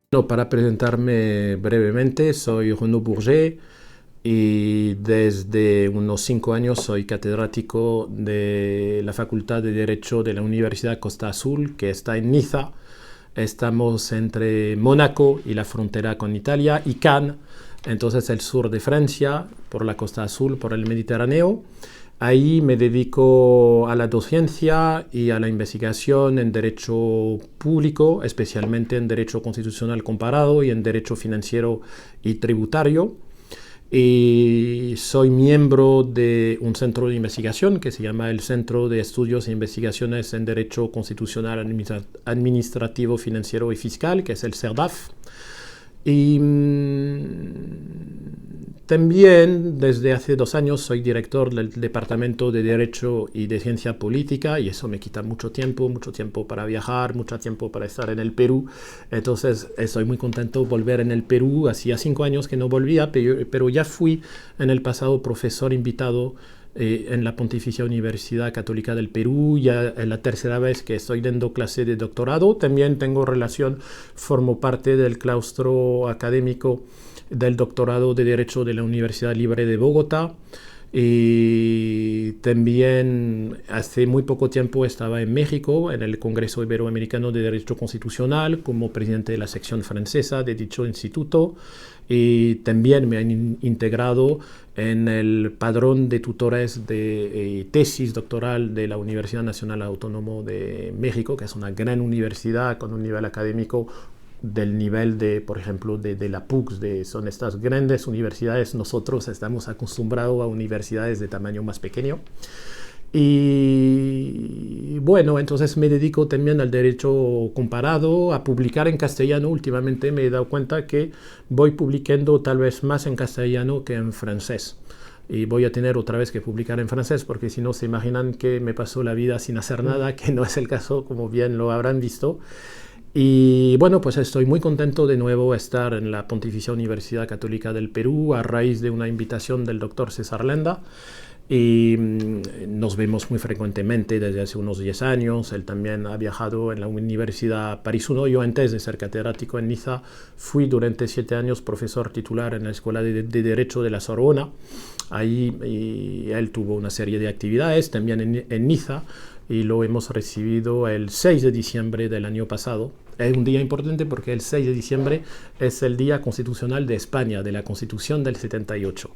Bueno, para presentarme brevemente, soy Renaud Bourget y desde unos 5 años soy catedrático de la Facultad de Derecho de la Universidad Costa Azul, que está en Niza. Estamos entre Mónaco y la frontera con Italia y Cannes, entonces el sur de Francia, por la Costa Azul, por el Mediterráneo. Ahí me dedico a la docencia y a la investigación en derecho público, especialmente en derecho constitucional comparado y en derecho financiero y tributario. Y soy miembro de un centro de investigación que se llama el Centro de Estudios e Investigaciones en Derecho Constitucional, Administrativo, Financiero y Fiscal, que es el CERDAF. Y también desde hace 2 años soy director del Departamento de Derecho y de Ciencia Política, y eso me quita mucho tiempo para viajar, mucho tiempo para estar en el Perú. Entonces estoy muy contento de volver en el Perú. Hacía 5 años que no volvía, pero ya fui en el pasado profesor invitado en la Pontificia Universidad Católica del Perú. Ya es la tercera vez que estoy dando clase de doctorado. También tengo relación, formo parte del claustro académico del doctorado de Derecho de la Universidad Libre de Bogotá. Y también hace muy poco tiempo estaba en México, en el Congreso Iberoamericano de Derecho Constitucional, como presidente de la sección francesa de dicho instituto. Y también me han integrado en el padrón de tutores de tesis doctoral de la Universidad Nacional Autónoma de México, que es una gran universidad con un nivel académico del nivel de, por ejemplo, de la PUCS, son estas grandes universidades. Nosotros estamos acostumbrados a universidades de tamaño más pequeño. Y bueno, entonces me dedico también al derecho comparado, a publicar en castellano. Últimamente me he dado cuenta que voy publicando tal vez más en castellano que en francés. Y voy a tener otra vez que publicar en francés, porque si no se imaginan que me pasó la vida sin hacer nada, que no es el caso, como bien lo habrán visto. Y bueno, pues estoy muy contento de nuevo estar en la Pontificia Universidad Católica del Perú a raíz de una invitación del doctor César Landa. Y nos vemos muy frecuentemente desde hace unos 10 años. Él también ha viajado en la Universidad París I. Yo, antes de ser catedrático en Niza, fui durante 7 años profesor titular en la Escuela de Derecho de la Sorbona. Ahí él tuvo una serie de actividades también en Niza, y lo hemos recibido el 6 de diciembre del año pasado. Es un día importante porque el 6 de diciembre es el Día Constitucional de España, de la Constitución del 78.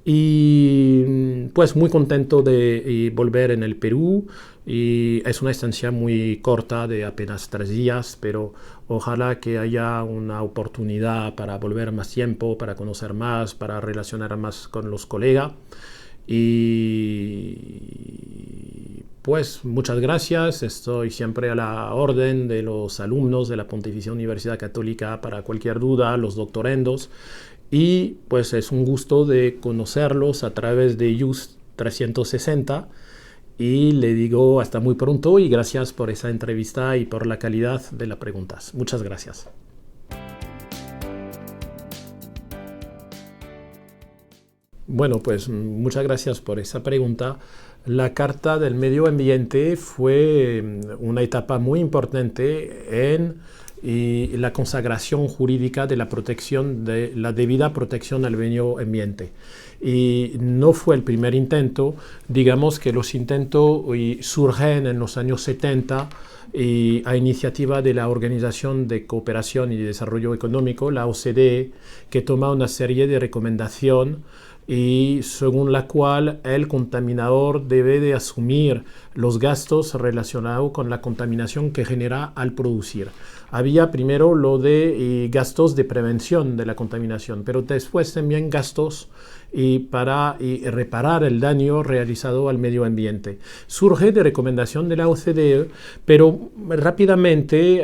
Y pues muy contento de volver en el Perú. Y es una estancia muy corta, de apenas 3 días, pero ojalá que haya una oportunidad para volver más tiempo, para conocer más, para relacionar más con los colegas. Y pues muchas gracias. Estoy siempre a la orden de los alumnos de la Pontificia Universidad Católica para cualquier duda, los doctorandos. Y pues es un gusto de conocerlos a través de JUST 360. Y le digo hasta muy pronto, y gracias por esa entrevista y por la calidad de las preguntas. Muchas gracias. Bueno, pues muchas gracias por esa pregunta. La Carta del Medio Ambiente fue una etapa muy importante en la consagración jurídica de la protección, de la debida protección al medio ambiente. Y no fue el primer intento. Digamos que los intentos surgen en los años 70 y a iniciativa de la Organización de Cooperación y Desarrollo Económico, la OCDE, que toma una serie de recomendaciones, y según la cual el contaminador debe de asumir los gastos relacionados con la contaminación que genera al producir. Había primero lo de gastos de prevención de la contaminación, pero después también gastos para reparar el daño realizado al medio ambiente. Surge de recomendación de la OCDE, pero rápidamente,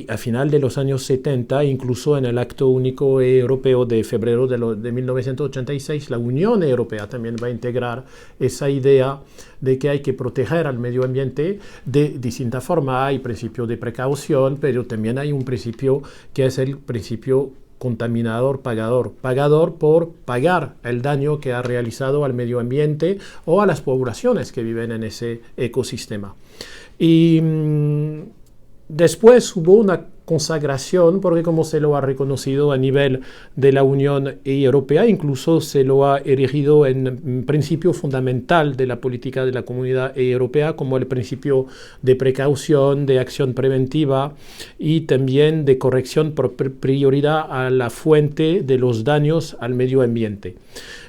a final de los años 70, incluso en el Acto Único Europeo de febrero de 1986, la Unión Europea también va a integrar esa idea de que hay que proteger al medio ambiente de distinta forma. Hay principio de precaución, pero también hay un principio que es el principio contaminador pagador. Pagador por pagar el daño que ha realizado al medio ambiente o a las poblaciones que viven en ese ecosistema. Y después hubo una consagración, porque como se lo ha reconocido a nivel de la Unión Europea, incluso se lo ha erigido en principio fundamental de la política de la Comunidad Europea, como el principio de precaución, de acción preventiva y también de corrección por prioridad a la fuente de los daños al medio ambiente.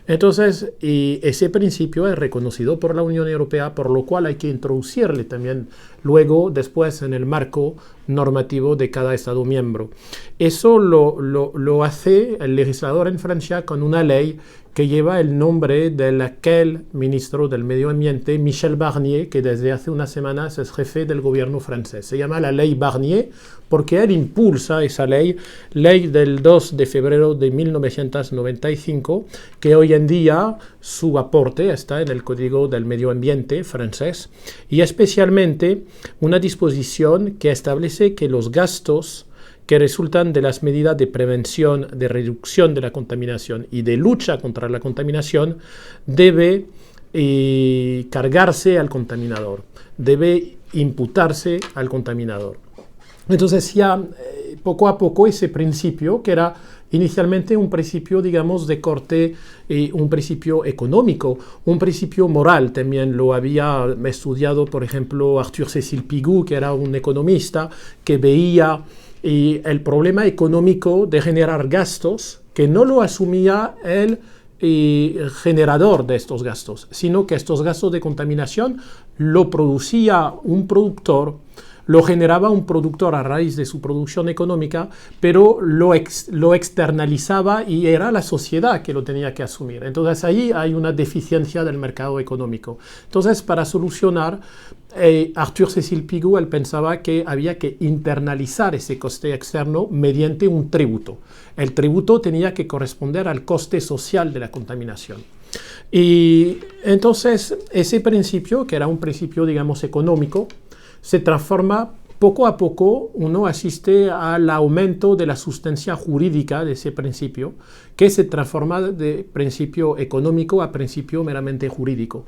Entonces, y ese principio es reconocido por la Unión Europea, por lo cual hay que introducirle también luego, después, en el marco normativo de cada Estado miembro. Eso lo hace el legislador en Francia con una ley que lleva el nombre de aquel ministro del Medio Ambiente, Michel Barnier, que desde hace unas semanas es jefe del gobierno francés. Se llama la ley Barnier porque él impulsa esa ley del 2 de febrero de 1995, que hoy en día su aporte está en el Código del Medio Ambiente francés, y especialmente una disposición que establece que los gastos que resultan de las medidas de prevención, de reducción de la contaminación y de lucha contra la contaminación debe cargarse al contaminador, debe imputarse al contaminador. Entonces ya poco a poco ese principio, que era inicialmente un principio, digamos, de corte, un principio económico, un principio moral, también lo había estudiado, por ejemplo, Arthur-Cécile Pigou, que era un economista que veía el problema económico de generar gastos que no lo asumía el generador de estos gastos, sino que estos gastos de contaminación lo producía un productor, lo generaba un productor a raíz de su producción económica, pero lo externalizaba y era la sociedad que lo tenía que asumir. Entonces ahí hay una deficiencia del mercado económico. Entonces, para solucionar, Arthur-Cécile Pigou, él pensaba que había que internalizar ese coste externo mediante un tributo. El tributo tenía que corresponder al coste social de la contaminación. Y entonces ese principio, que era un principio, digamos, económico, se transforma poco a poco, uno asiste al aumento de la sustancia jurídica de ese principio, que se transforma de principio económico a principio meramente jurídico,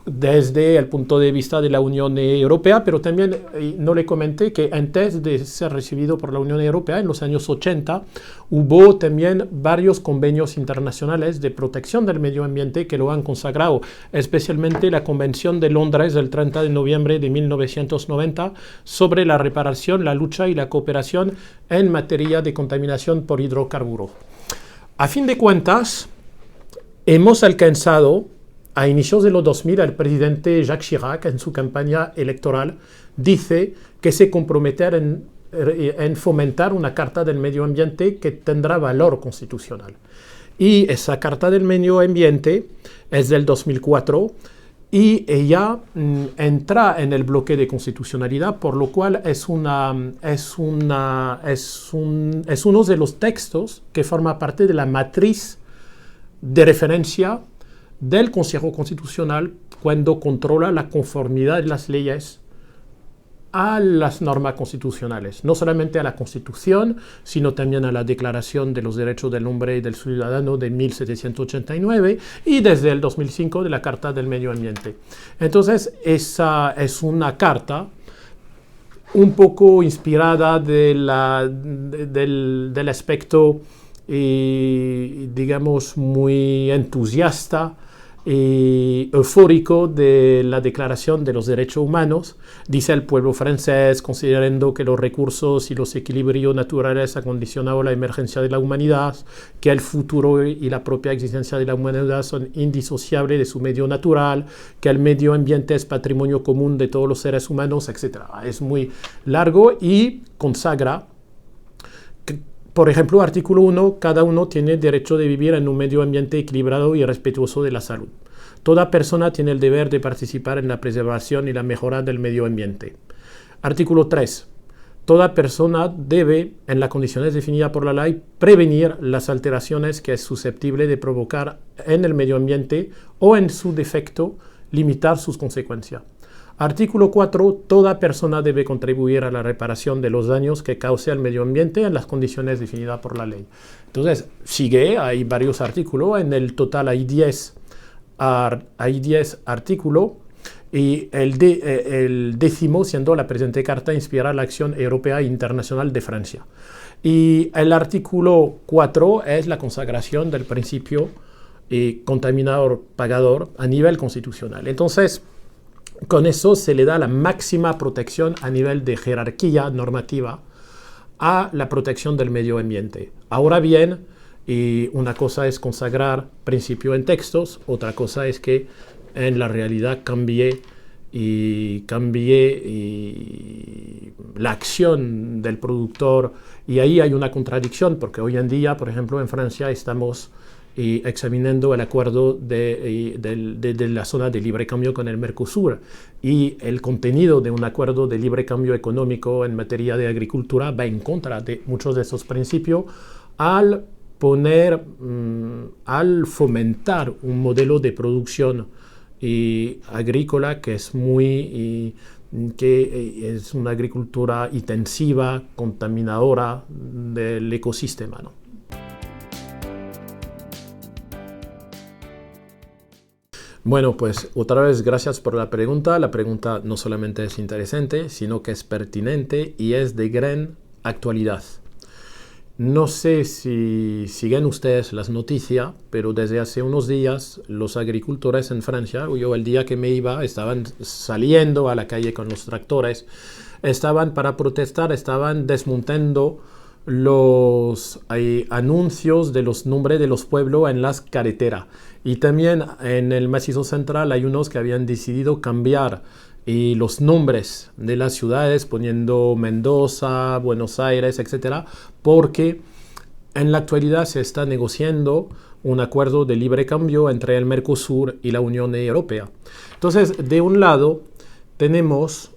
desde el punto de vista de la Unión Europea, pero también no le comenté que antes de ser recibido por la Unión Europea, en los años 80, hubo también varios convenios internacionales de protección del medio ambiente que lo han consagrado, especialmente la Convención de Londres del 30 de noviembre de 1990 sobre la reparación, la lucha y la cooperación en materia de contaminación por hidrocarburos. A fin de cuentas, hemos alcanzado, a inicios de los 2000, el presidente Jacques Chirac, en su campaña electoral, dice que se compromete en fomentar una Carta del Medio Ambiente que tendrá valor constitucional. Y esa Carta del Medio Ambiente es del 2004 y ella entra en el bloque de constitucionalidad, por lo cual es uno de los textos que forma parte de la matriz de referencia del Consejo Constitucional cuando controla la conformidad de las leyes a las normas constitucionales, no solamente a la Constitución, sino también a la Declaración de los Derechos del Hombre y del Ciudadano de 1789 y desde el 2005 de la Carta del Medio Ambiente. Entonces, esa es una carta un poco inspirada del aspecto, digamos, muy entusiasta y eufórico de la Declaración de los Derechos Humanos. Dice el pueblo francés, considerando que los recursos y los equilibrios naturales han condicionado la emergencia de la humanidad, que el futuro y la propia existencia de la humanidad son indisociables de su medio natural, que el medio ambiente es patrimonio común de todos los seres humanos, etc. Es muy largo y consagra, por ejemplo, artículo 1, cada uno tiene derecho de vivir en un medio ambiente equilibrado y respetuoso de la salud. Toda persona tiene el deber de participar en la preservación y la mejora del medio ambiente. Artículo 3. Toda persona debe, en las condiciones definidas por la ley, prevenir las alteraciones que es susceptible de provocar en el medio ambiente o, en su defecto, limitar sus consecuencias. Artículo 4. Toda persona debe contribuir a la reparación de los daños que cause al medio ambiente en las condiciones definidas por la ley. Entonces, hay varios artículos, en el total hay 10 artículos, y el décimo siendo la presente carta inspira la acción europea e internacional de Francia. Y el artículo 4 es la consagración del principio contaminador-pagador a nivel constitucional. Entonces, con eso se le da la máxima protección a nivel de jerarquía normativa a la protección del medio ambiente. Ahora bien, una cosa es consagrar principio en textos, otra cosa es que en la realidad cambie la acción del productor, y ahí hay una contradicción porque hoy en día, por ejemplo, en Francia estamos examinando el acuerdo de la zona de libre cambio con el Mercosur, y el contenido de un acuerdo de libre cambio económico en materia de agricultura va en contra de muchos de esos principios al fomentar un modelo de producción agrícola que es una agricultura intensiva, contaminadora del ecosistema, ¿no? Bueno, pues otra vez gracias por la pregunta. La pregunta no solamente es interesante, sino que es pertinente y es de gran actualidad. No sé si siguen ustedes las noticias, pero desde hace unos días los agricultores en Francia, yo el día que me iba, estaban saliendo a la calle con los tractores, estaban para protestar, estaban desmontando los anuncios de los nombres de los pueblos en las carreteras. Y también en el macizo central hay unos que habían decidido cambiar los nombres de las ciudades, poniendo Mendoza, Buenos Aires, etcétera, porque en la actualidad se está negociando un acuerdo de libre cambio entre el Mercosur y la Unión Europea. Entonces, de un lado, tenemos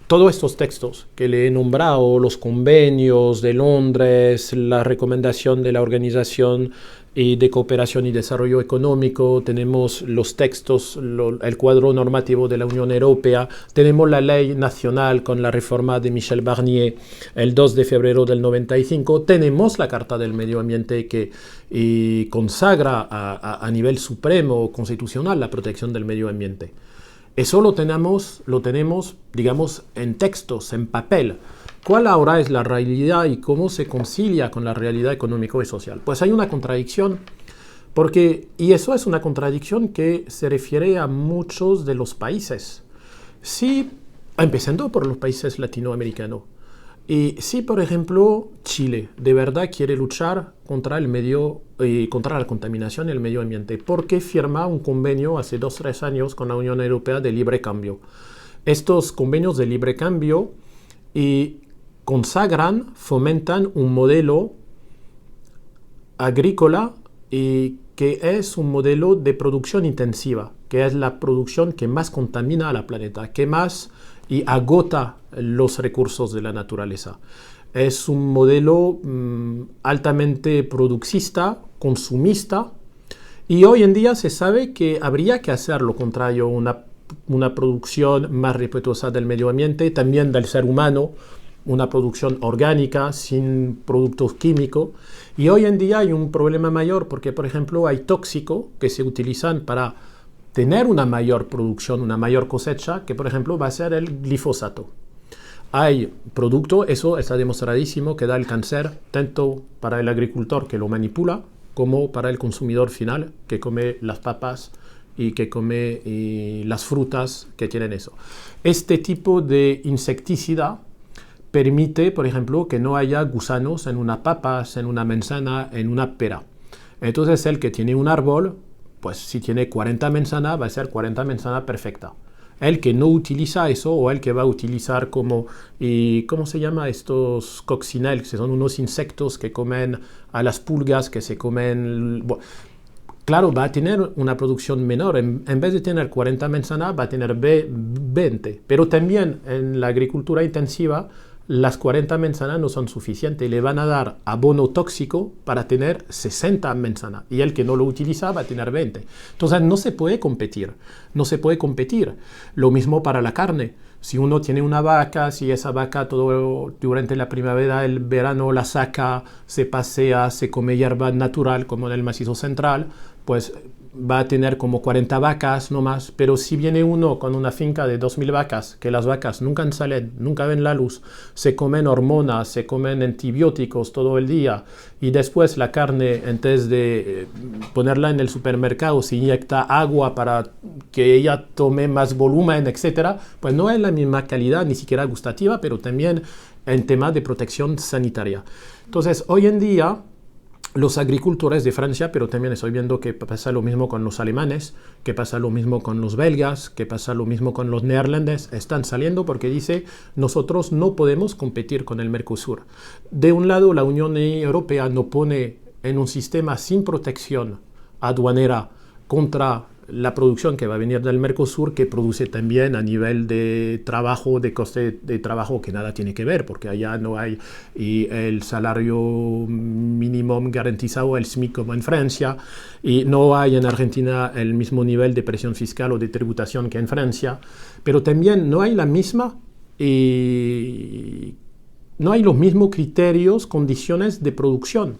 todos estos textos que le he nombrado, los convenios de Londres, la recomendación de la Organización de Cooperación y Desarrollo Económico, tenemos los textos, el cuadro normativo de la Unión Europea, tenemos la ley nacional con la reforma de Michel Barnier el 2 de febrero del 95, tenemos la Carta del Medio Ambiente que consagra a nivel supremo constitucional la protección del medio ambiente. Eso lo tenemos, digamos, en textos, en papel. ¿Cuál ahora es la realidad y cómo se concilia con la realidad económica y social? Pues hay una contradicción, y eso es una contradicción que se refiere a muchos de los países. Sí, empezando por los países latinoamericanos. Y si, por ejemplo, Chile de verdad quiere luchar contra la contaminación y el medio ambiente, ¿por qué firma un convenio hace 2 o 3 años con la Unión Europea de libre cambio? Estos convenios de libre cambio consagran, fomentan un modelo agrícola que es un modelo de producción intensiva, que es la producción que más contamina a la planeta, que más agota los recursos de la naturaleza. Es un modelo altamente productista, consumista, y hoy en día se sabe que habría que hacer lo contrario, una producción más respetuosa del medio ambiente, también del ser humano, una producción orgánica, sin productos químicos. Y hoy en día hay un problema mayor porque, por ejemplo, hay tóxicos que se utilizan para tener una mayor producción, una mayor cosecha, que por ejemplo va a ser el glifosato. Hay producto, eso está demostradísimo, que da el cáncer tanto para el agricultor que lo manipula como para el consumidor final que come las papas y que come las frutas que tienen eso. Este tipo de insecticida permite, por ejemplo, que no haya gusanos en una papa, en una manzana, en una pera. Entonces el que tiene un árbol, pues si tiene 40 manzanas, va a ser 40 manzanas perfecta. El que no utiliza eso, o el que va a utilizar como, ¿cómo se llama? Estos coccinelles, que son unos insectos que comen a las pulgas, que se comen... Bueno, claro, va a tener una producción menor. En vez de tener 40 manzanas, va a tener 20. Pero también en la agricultura intensiva, las 40 manzanas no son suficientes. Le van a dar abono tóxico para tener 60 manzanas. Y el que no lo utiliza va a tener 20. Entonces no se puede competir. No se puede competir. Lo mismo para la carne. Si uno tiene una vaca, si esa vaca durante la primavera, el verano la saca, se pasea, se come hierba natural, como en el macizo central, pues va a tener como 40 vacas no más, pero si viene uno con una finca de 2.000 vacas, que las vacas nunca salen, nunca ven la luz, se comen hormonas, se comen antibióticos todo el día, y después la carne, antes de ponerla en el supermercado, se inyecta agua para que ella tome más volumen, etcétera, pues no es la misma calidad, ni siquiera gustativa, pero también en tema de protección sanitaria. Entonces, hoy en día, los agricultores de Francia, pero también estoy viendo que pasa lo mismo con los alemanes, que pasa lo mismo con los belgas, que pasa lo mismo con los neerlandeses, están saliendo porque dice, nosotros no podemos competir con el Mercosur. De un lado, la Unión Europea nos pone en un sistema sin protección aduanera contra la producción que va a venir del Mercosur, que produce también a nivel de trabajo, de coste de trabajo, que nada tiene que ver, porque allá no hay y el salario mínimo garantizado, el SMIC como en Francia, y no hay en Argentina el mismo nivel de presión fiscal o de tributación que en Francia, pero también no hay la misma, no hay los mismos criterios, condiciones de producción.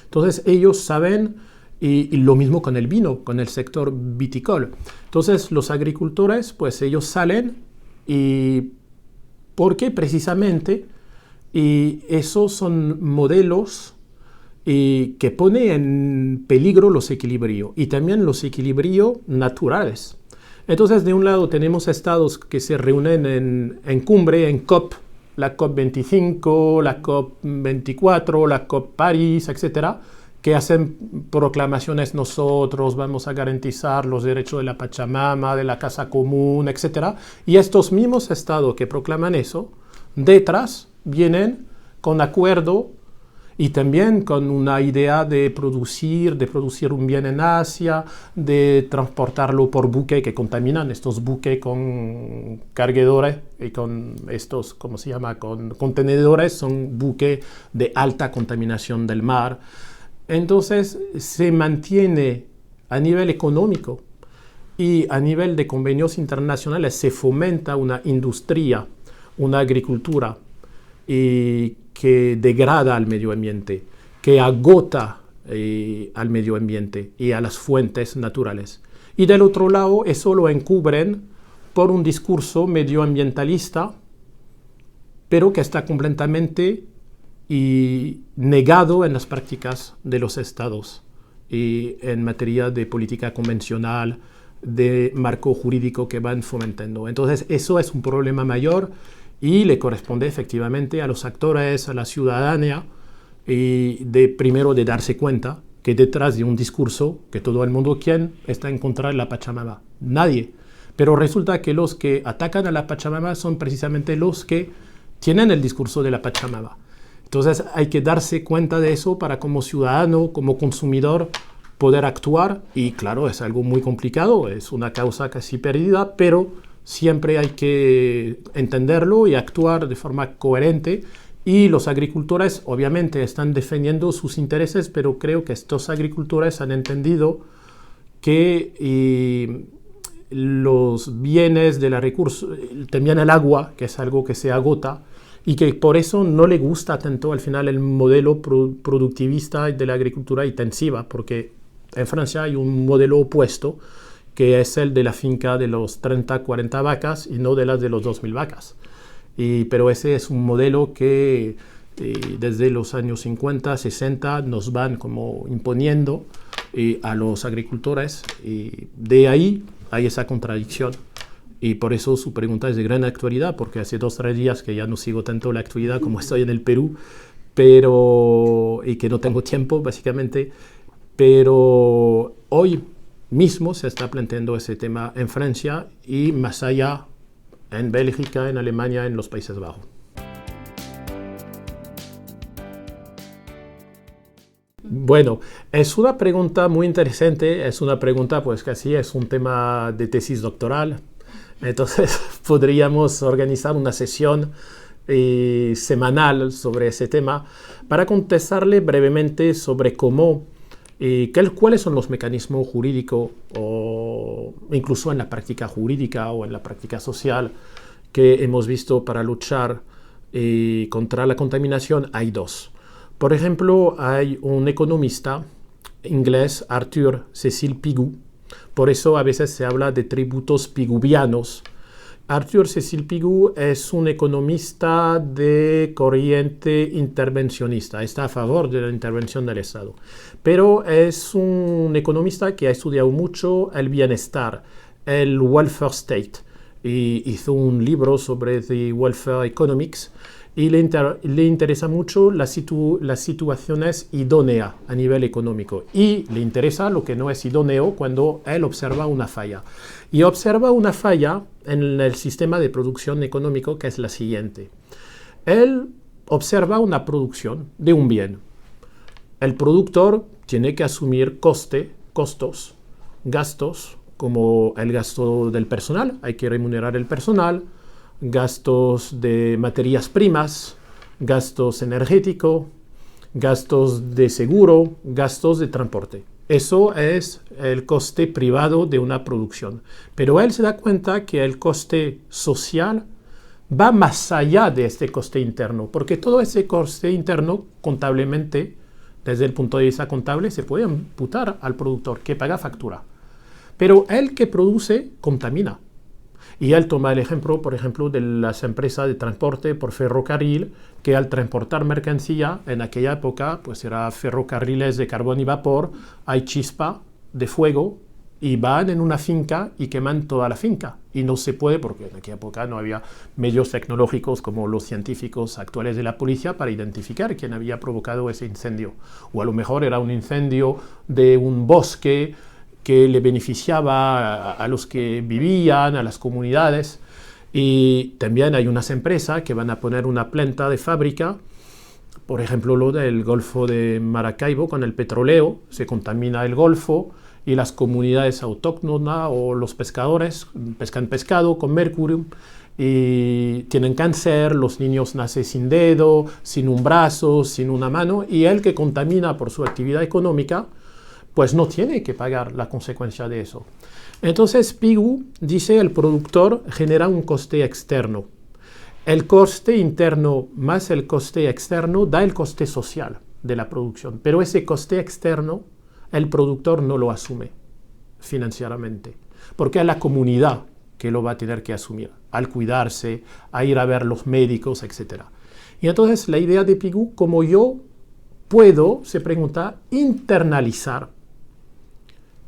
Entonces ellos saben. Y lo mismo con el vino, con el sector viticol. Entonces los agricultores, pues ellos salen y porque precisamente esos son modelos que ponen en peligro los equilibrios y también los equilibrios naturales. Entonces de un lado tenemos estados que se reúnen en cumbre, en COP, la COP 25, la COP 24, la COP París, etcétera, que hacen proclamaciones, nosotros vamos a garantizar los derechos de la Pachamama, de la casa común, etc. Y estos mismos estados que proclaman eso, detrás vienen con acuerdo y también con una idea de producir un bien en Asia, de transportarlo por buque que contaminan, estos buques con cargadores y con estos, ¿cómo se llama?, con contenedores, son buques de alta contaminación del mar. Entonces se mantiene a nivel económico y a nivel de convenios internacionales se fomenta una industria, una agricultura que degrada al medio ambiente, que agota al medio ambiente y a las fuentes naturales. Y del otro lado eso lo encubren por un discurso medioambientalista, pero que está completamente negado en las prácticas de los estados y en materia de política convencional, de marco jurídico que van fomentando. Entonces eso es un problema mayor y le corresponde efectivamente a los actores, a la ciudadanía, primero de darse cuenta que detrás de un discurso que todo el mundo quiere está en contra de la Pachamama. Nadie. Pero resulta que los que atacan a la Pachamama son precisamente los que tienen el discurso de la Pachamama. Entonces hay que darse cuenta de eso para como ciudadano, como consumidor, poder actuar. Y claro, es algo muy complicado, es una causa casi perdida, pero siempre hay que entenderlo y actuar de forma coherente. Y los agricultores obviamente están defendiendo sus intereses, pero creo que estos agricultores han entendido que los bienes de la recurso, también el agua, que es algo que se agota, y que por eso no le gusta tanto al final el modelo productivista de la agricultura intensiva, porque en Francia hay un modelo opuesto, que es el de la finca de los 30, 40 vacas y no de las de los 2.000 vacas. Pero ese es un modelo que desde los años 50, 60 nos van como imponiendo a los agricultores, y de ahí hay esa contradicción. Y por eso su pregunta es de gran actualidad, porque hace 2 o 3 días que ya no sigo tanto la actualidad como estoy en el Perú, y que no tengo tiempo, básicamente. Pero hoy mismo se está planteando ese tema en Francia y más allá en Bélgica, en Alemania, en los Países Bajos. Bueno, es una pregunta muy interesante, es una pregunta pues casi es un tema de tesis doctoral. Entonces podríamos organizar una sesión semanal sobre ese tema para contestarle brevemente sobre cómo, cuáles son los mecanismos jurídicos o incluso en la práctica jurídica o en la práctica social que hemos visto para luchar contra la contaminación. Hay 2. Por ejemplo, hay un economista inglés, Arthur Cecil Pigou, Por eso a veces se habla de tributos piguvianos. Arthur Cecil Pigou es un economista de corriente intervencionista, está a favor de la intervención del Estado, pero es un economista que ha estudiado mucho el bienestar, el welfare state, y hizo un libro sobre the welfare economics, y le interesa mucho las situaciones idóneas a nivel económico, y le interesa lo que no es idóneo cuando él observa una falla. Y observa una falla en el sistema de producción económico, que es la siguiente. Él observa una producción de un bien. El productor tiene que asumir costos, gastos, como el gasto del personal, hay que remunerar el personal, gastos de materias primas, gastos energéticos, gastos de seguro, gastos de transporte. Eso es el coste privado de una producción. Pero él se da cuenta que el coste social va más allá de este coste interno, porque todo ese coste interno, contablemente, desde el punto de vista contable, se puede imputar al productor que paga factura. Pero el que produce contamina. Y él toma el ejemplo, por ejemplo, de las empresas de transporte por ferrocarril, que al transportar mercancía, en aquella época, pues era ferrocarriles de carbón y vapor, hay chispa de fuego, y van en una finca y queman toda la finca. Y no se puede, porque en aquella época no había medios tecnológicos como los científicos actuales de la policía para identificar quién había provocado ese incendio. O a lo mejor era un incendio de un bosque que le beneficiaba a los que vivían, a las comunidades. Y también hay unas empresas que van a poner una planta de fábrica, por ejemplo lo del Golfo de Maracaibo con el petróleo, se contamina el Golfo y las comunidades autóctonas o los pescadores pescan pescado con mercurio y tienen cáncer, los niños nacen sin dedo, sin un brazo, sin una mano, y el que contamina por su actividad económica pues no tiene que pagar la consecuencia de eso. Entonces Pigou dice el productor genera un coste externo. El coste interno más el coste externo da el coste social de la producción, pero ese coste externo el productor no lo asume financieramente, porque es la comunidad que lo va a tener que asumir, al cuidarse, a ir a ver los médicos, etc. Y entonces la idea de Pigou, como yo puedo, se pregunta, internalizar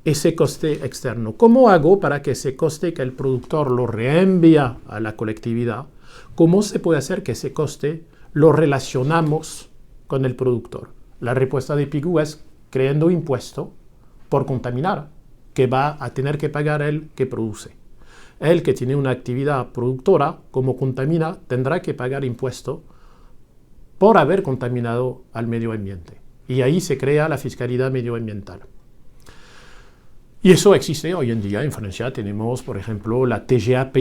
ese coste externo. ¿Cómo hago para que ese coste que el productor lo reenvía a la colectividad, cómo se puede hacer que ese coste lo relacionamos con el productor? La respuesta de Pigou es creando impuesto por contaminar, que va a tener que pagar el que produce. El que tiene una actividad productora, como contamina, tendrá que pagar impuesto por haber contaminado al medio ambiente. Y ahí se crea la fiscalidad medioambiental. Y eso existe hoy en día. En Francia tenemos, por ejemplo, la TGAP,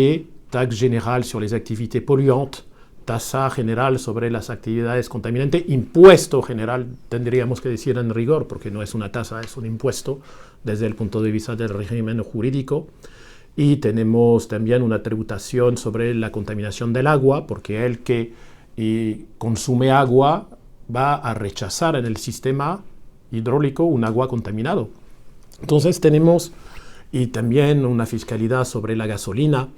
Taxe Générale sur les Activités Polluantes, tasa general sobre las actividades contaminantes, impuesto general, tendríamos que decir en rigor, porque no es una tasa, es un impuesto desde el punto de vista del régimen jurídico. Y tenemos también una tributación sobre la contaminación del agua, porque el que consume agua va a rechazar en el sistema hidráulico un agua contaminado. Entonces tenemos, y también una fiscalidad sobre la gasolina.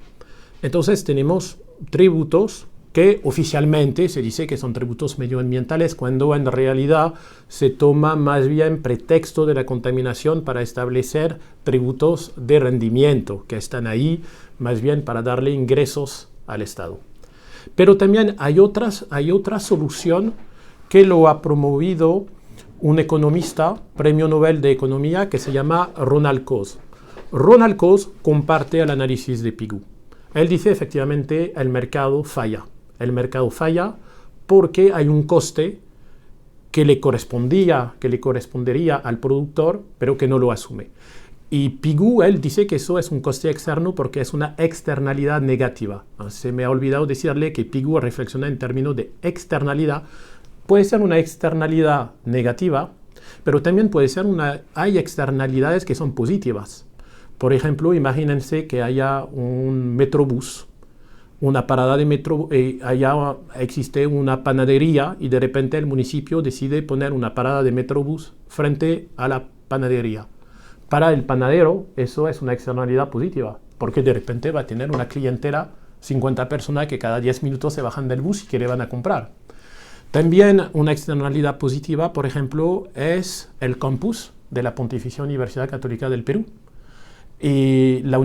Entonces tenemos tributos que oficialmente se dice que son tributos medioambientales, cuando en realidad se toma más bien pretexto de la contaminación para establecer tributos de rendimiento, que están ahí más bien para darle ingresos al Estado. Pero también hay otra solución que lo ha promovido un economista, premio Nobel de Economía, que se llama Ronald Coase. Ronald Coase comparte el análisis de Pigou. Él dice efectivamente el mercado falla. El mercado falla porque hay un coste que le correspondería al productor, pero que no lo asume. Y Pigou, él dice que eso es un coste externo porque es una externalidad negativa. Se me ha olvidado decirle que Pigou reflexiona en términos de externalidad. Puede ser una externalidad negativa, pero también hay externalidades que son positivas. Por ejemplo, imagínense que haya un metrobús, una parada de metro, existe una panadería y de repente el municipio decide poner una parada de metrobús frente a la panadería. Para el panadero eso es una externalidad positiva, porque de repente va a tener una clientela, 50 personas que cada 10 minutos se bajan del bus y que le van a comprar. También una externalidad positiva, por ejemplo, es el campus de la Pontificia Universidad Católica del Perú. Y la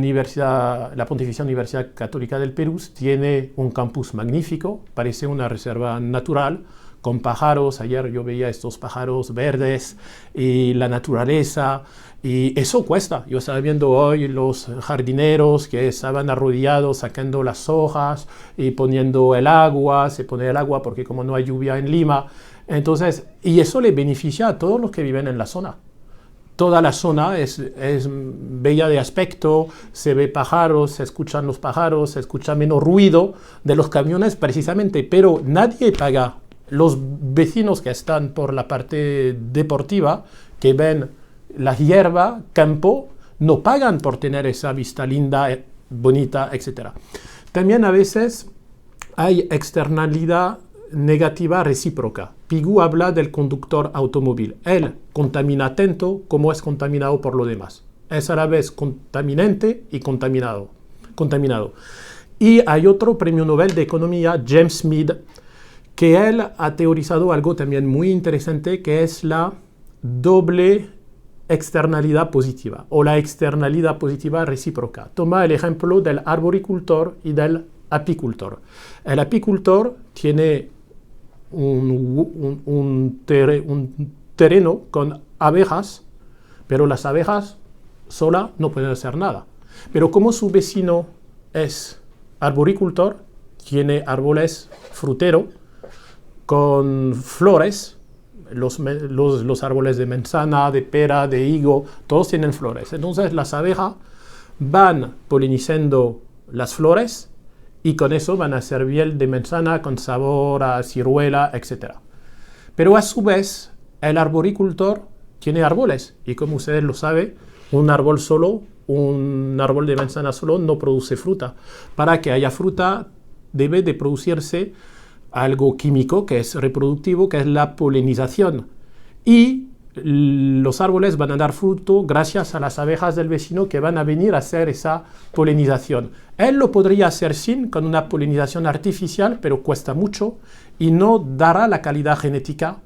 Pontificia Universidad Católica del Perú tiene un campus magnífico, parece una reserva natural, con pájaros. Ayer yo veía estos pájaros verdes y la naturaleza, y eso cuesta. Yo estaba viendo hoy los jardineros que estaban arrodillados sacando las hojas y poniendo el agua, se pone el agua porque como no hay lluvia en Lima, entonces, y eso le beneficia a todos los que viven en la zona. Toda la zona es bella de aspecto, se ve pájaros, se escuchan los pájaros, se escucha menos ruido de los camiones precisamente, pero nadie paga. Los vecinos que están por la parte deportiva, que ven la hierba, campo, no pagan por tener esa vista linda, bonita, etc. También a veces hay externalidad negativa recíproca. Pigou habla del conductor automóvil. Él contamina tanto como es contaminado por lo demás. Es a la vez contaminante y contaminado. Y hay otro premio Nobel de Economía, James Smith, que él ha teorizado algo también muy interesante, que es la doble externalidad positiva o la externalidad positiva recíproca. Toma el ejemplo del arboricultor y del apicultor. El apicultor tiene un terreno con abejas, pero las abejas solas no pueden hacer nada. Pero como su vecino es arboricultor, tiene árboles fruteros con flores, los árboles de manzana, de pera, de higo, todos tienen flores. Entonces las abejas van polinizando las flores y con eso van a hacer miel de manzana con sabor a ciruela, etc. Pero a su vez, el arboricultor tiene árboles y como ustedes lo saben, un árbol de manzana solo no produce fruta. Para que haya fruta debe de producirse algo químico que es reproductivo, que es la polinización. Y los árboles van a dar fruto gracias a las abejas del vecino que van a venir a hacer esa polinización. Él lo podría hacer con una polinización artificial, pero cuesta mucho y no dará la calidad genética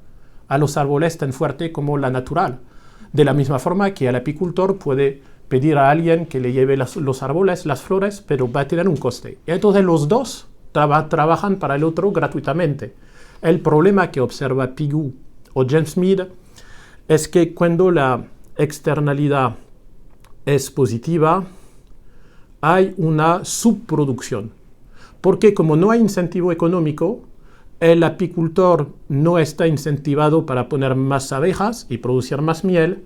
a los árboles tan fuerte como la natural. De la misma forma que el apicultor puede pedir a alguien que le lleve los árboles, las flores, pero va a tener un coste. Y entonces los dos trabajan para el otro gratuitamente. El problema que observa Pigou o James Smith es que cuando la externalidad es positiva, hay una subproducción. Porque como no hay incentivo económico, el apicultor no está incentivado para poner más abejas y producir más miel,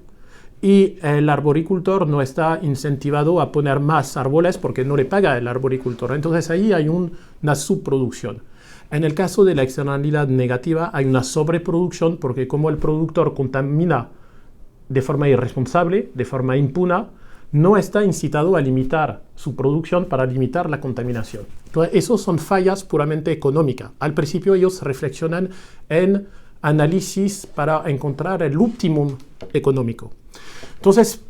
y el arboricultor no está incentivado a poner más árboles porque no le paga el arboricultor. Entonces ahí hay una subproducción. En el caso de la externalidad negativa hay una sobreproducción porque como el productor contamina de forma irresponsable, de forma impune, no está incitado a limitar su producción para limitar la contaminación. Entonces, esos son fallas puramente económicas. Al principio ellos reflexionan en análisis para encontrar el óptimum económico. Entonces,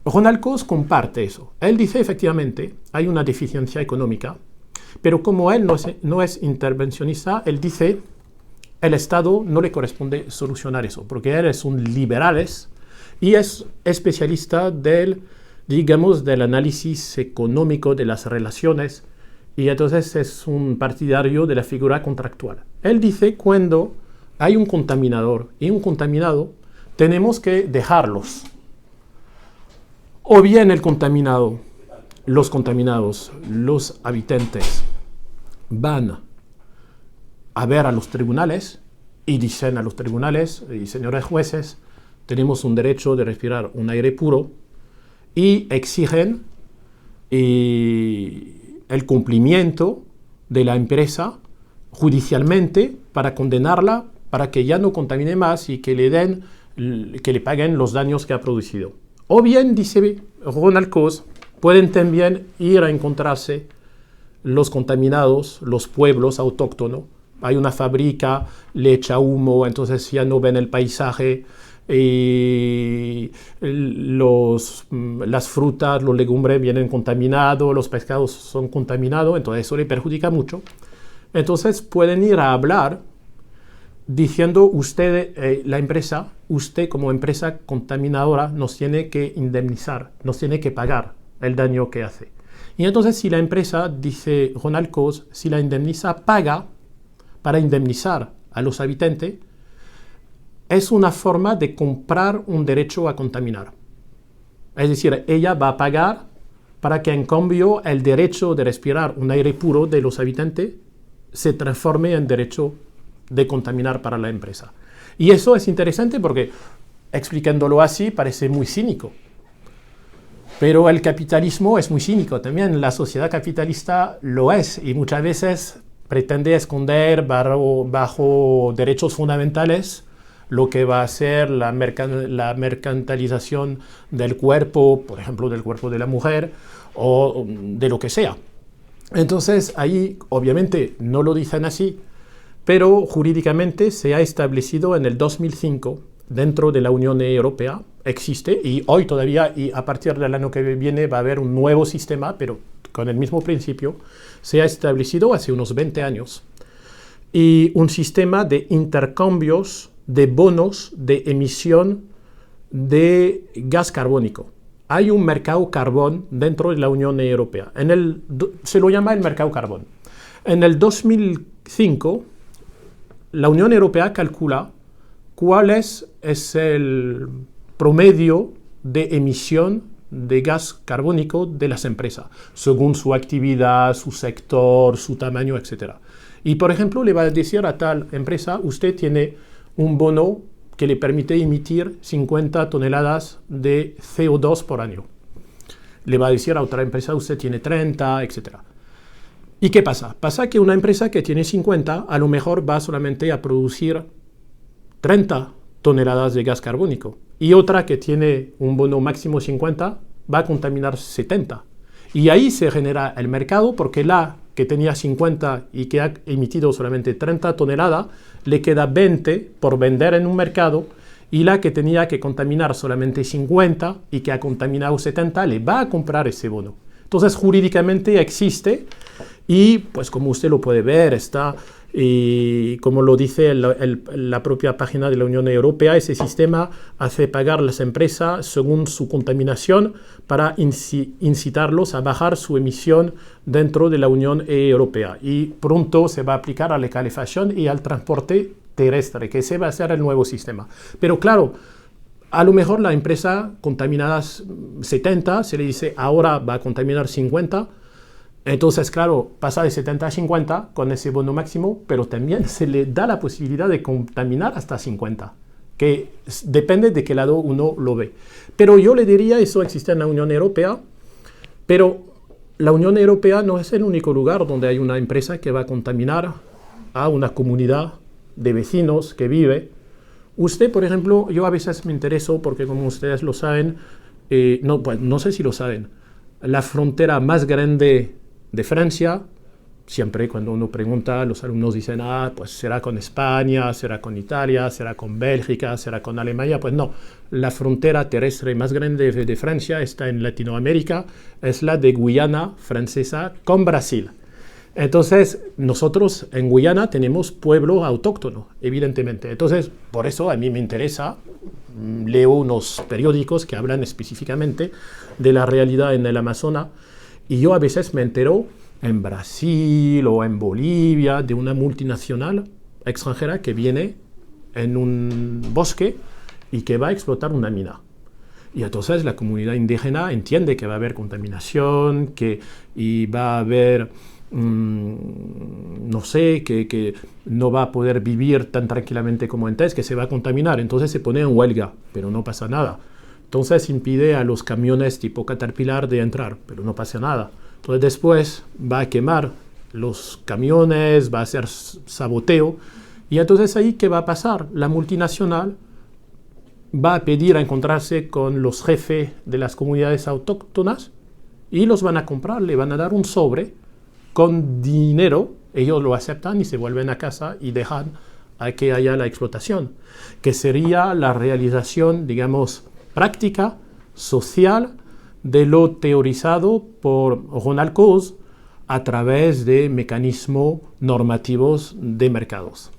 Ronald Coase comparte eso. Él dice efectivamente hay una deficiencia económica, pero como él no es intervencionista, él dice el Estado no le corresponde solucionar eso, porque él es un liberal y es especialista del análisis económico de las relaciones, y entonces es un partidario de la figura contractual. Él dice cuando hay un contaminador y un contaminado, tenemos que dejarlos. O bien los contaminados, los habitantes, van a ver a los tribunales y dicen a los tribunales, y señores jueces, tenemos un derecho de respirar un aire puro, y exigen el cumplimiento de la empresa judicialmente para condenarla, para que ya no contamine más y que le paguen los daños que ha producido. O bien, dice Ronald Coase, pueden también ir a encontrarse los contaminados, los pueblos autóctonos. Hay una fábrica, le echa humo, entonces ya no ven el paisaje, y las frutas, los legumbres vienen contaminados, los pescados son contaminados, entonces eso le perjudica mucho. Entonces pueden ir a hablar diciendo usted, la empresa, usted como empresa contaminadora nos tiene que indemnizar, nos tiene que pagar el daño que hace. Y entonces si la empresa, dice Ronald Coase, si la indemniza, paga para indemnizar a los habitantes, es una forma de comprar un derecho a contaminar. Es decir, ella va a pagar para que en cambio el derecho de respirar un aire puro de los habitantes se transforme en derecho de contaminar para la empresa. Y eso es interesante porque, explicándolo así, parece muy cínico. Pero el capitalismo es muy cínico también. La sociedad capitalista lo es y muchas veces pretende esconder bajo derechos fundamentales lo que va a ser la mercantilización del cuerpo, por ejemplo, del cuerpo de la mujer o de lo que sea. Entonces, ahí obviamente no lo dicen así, pero jurídicamente se ha establecido en el 2005 dentro de la Unión Europea, existe y hoy todavía, y a partir del año que viene va a haber un nuevo sistema, pero con el mismo principio, se ha establecido hace unos 20 años, y un sistema de intercambios de bonos de emisión de gas carbónico. Hay un mercado carbón dentro de la Unión Europea. Se lo llama el mercado carbón. En el 2005, la Unión Europea calcula cuál es el promedio de emisión de gas carbónico de las empresas, según su actividad, su sector, su tamaño, etc. Y, por ejemplo, le va a decir a tal empresa, usted tiene un bono que le permite emitir 50 toneladas de CO2 por año. Le va a decir a otra empresa, usted tiene 30, etc. ¿Y qué pasa? Pasa que una empresa que tiene 50 a lo mejor va solamente a producir 30 toneladas de gas carbónico y otra que tiene un bono máximo 50 va a contaminar 70. Y ahí se genera el mercado porque la que tenía 50 y que ha emitido solamente 30 toneladas, le queda 20 por vender en un mercado y la que tenía que contaminar solamente 50 y que ha contaminado 70 le va a comprar ese bono. Entonces jurídicamente existe y pues como usted lo puede ver está, y como lo dice la propia página de la Unión Europea, ese sistema hace pagar a las empresas según su contaminación para incitarlos a bajar su emisión dentro de la Unión Europea. Y pronto se va a aplicar a la calefacción y al transporte terrestre, que ese va a ser el nuevo sistema. Pero claro, a lo mejor la empresa contaminada 70, se le dice ahora va a contaminar 50, entonces, claro, pasa de 70 a 50 con ese bono máximo, pero también se le da la posibilidad de contaminar hasta 50, que depende de qué lado uno lo ve. Pero yo le diría, eso existe en la Unión Europea, pero la Unión Europea no es el único lugar donde hay una empresa que va a contaminar a una comunidad de vecinos que vive. Usted, por ejemplo, yo a veces me intereso porque como ustedes lo saben, no sé si lo saben, la frontera más grande de Francia, siempre cuando uno pregunta, los alumnos dicen, pues será con España, será con Italia, será con Bélgica, será con Alemania. Pues no, la frontera terrestre más grande de Francia está en Latinoamérica, es la de Guyana francesa con Brasil. Entonces, nosotros en Guyana tenemos pueblo autóctono, evidentemente. Entonces, por eso a mí me interesa, leo unos periódicos que hablan específicamente de la realidad en el Amazonas, y yo a veces me entero en Brasil o en Bolivia de una multinacional extranjera que viene en un bosque y que va a explotar una mina. Y entonces la comunidad indígena entiende que va a haber contaminación, y va a haber, no sé, que no va a poder vivir tan tranquilamente como antes, que se va a contaminar. Entonces se pone en huelga, pero no pasa nada. Entonces impide a los camiones tipo Caterpillar de entrar, pero no pasa nada. Entonces después va a quemar los camiones, va a hacer saboteo. Y entonces ahí, ¿qué va a pasar? La multinacional va a pedir a encontrarse con los jefes de las comunidades autóctonas y los van a comprar, le van a dar un sobre con dinero, ellos lo aceptan y se vuelven a casa y dejan a que haya la explotación, que sería la realización, digamos, práctica, social, de lo teorizado por Ronald Coase a través de mecanismos normativos de mercados.